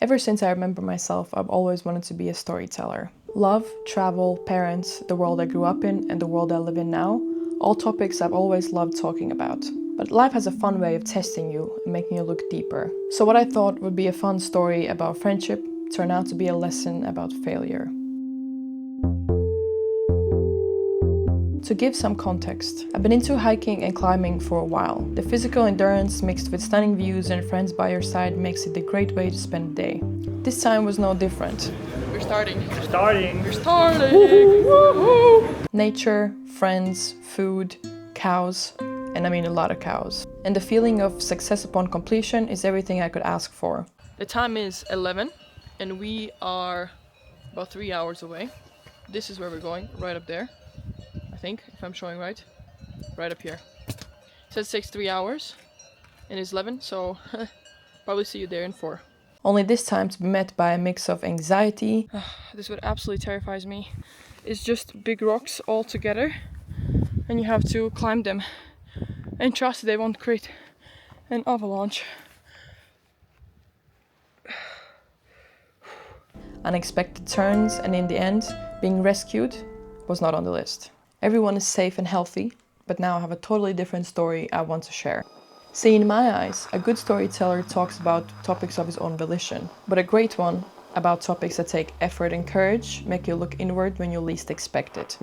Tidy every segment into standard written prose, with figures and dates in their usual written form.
Ever since I remember myself, I've always wanted to be a storyteller. Love, travel, parents, the world I grew up in, and the world I live in now, all topics I've always loved talking about. But life has a fun way of testing you and making you look deeper. So what I thought would be a fun story about friendship turned out to be a lesson about failure. To give some context, I've been into hiking and climbing for a while. The physical endurance mixed with stunning views and friends by your side makes it a great way to spend the day. This time was no different. We're starting. Woo-hoo! Nature, friends, food, cows, and I mean a lot of cows. And the feeling of success upon completion is everything I could ask for. The time is 11 and we are about 3 hours away. This is where we're going, right up there. I think, if I'm showing right up here. It says 3 hours and it's 11, so probably see you there in 4. Only this time to be met by a mix of anxiety. This what absolutely terrifies me. It's just big rocks all together and you have to climb them and trust they won't create an avalanche. Unexpected turns, and in the end, being rescued was not on the list. Everyone is safe and healthy, but now I have a totally different story I want to share. See, in my eyes, a good storyteller talks about topics of his own volition, but a great one about topics that take effort and courage, make you look inward when you least expect it.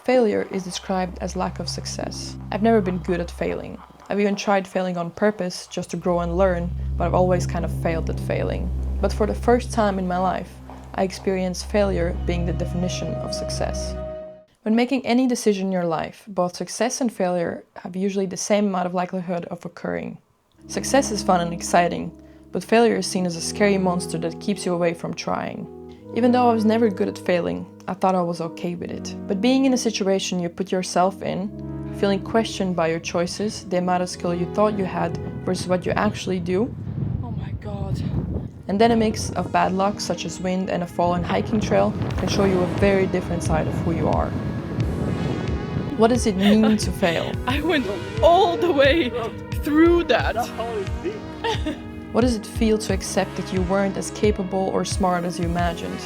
Failure is described as lack of success. I've never been good at failing. I've even tried failing on purpose just to grow and learn, but I've always kind of failed at failing. But for the first time in my life, I experienced failure being the definition of success. When making any decision in your life, both success and failure have usually the same amount of likelihood of occurring. Success is fun and exciting, but failure is seen as a scary monster that keeps you away from trying. Even though I was never good at failing, I thought I was okay with it. But being in a situation you put yourself in, feeling questioned by your choices, the amount of skill you thought you had versus what you actually do. Oh my god. And then a mix of bad luck, such as wind and a fallen hiking trail, can show you a very different side of who you are. What does it mean to fail? I went all the way through that. What does it feel to accept that you weren't as capable or smart as you imagined?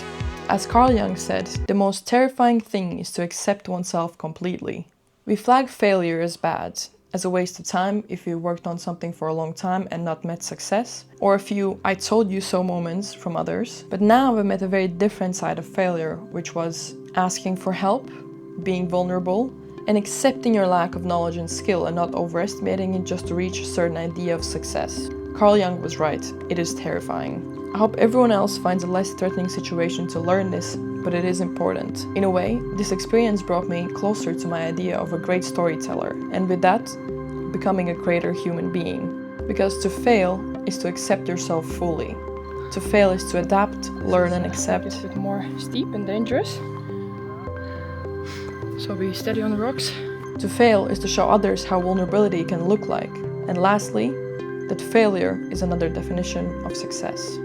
As Carl Jung said, the most terrifying thing is to accept oneself completely. We flag failure as bad, as a waste of time if you worked on something for a long time and not met success, or a few "I told you so" moments from others. But now I've met a very different side of failure, which was asking for help, being vulnerable, and accepting your lack of knowledge and skill and not overestimating it just to reach a certain idea of success. Carl Jung was right, it is terrifying. I hope everyone else finds a less threatening situation to learn this, but it is important. In a way, this experience brought me closer to my idea of a great storyteller, and with that, becoming a greater human being. Because to fail is to accept yourself fully. To fail is to adapt, learn and accept. It's a bit more steep and dangerous. So be steady on the rocks. To fail is to show others how vulnerability can look like. And lastly, that failure is another definition of success.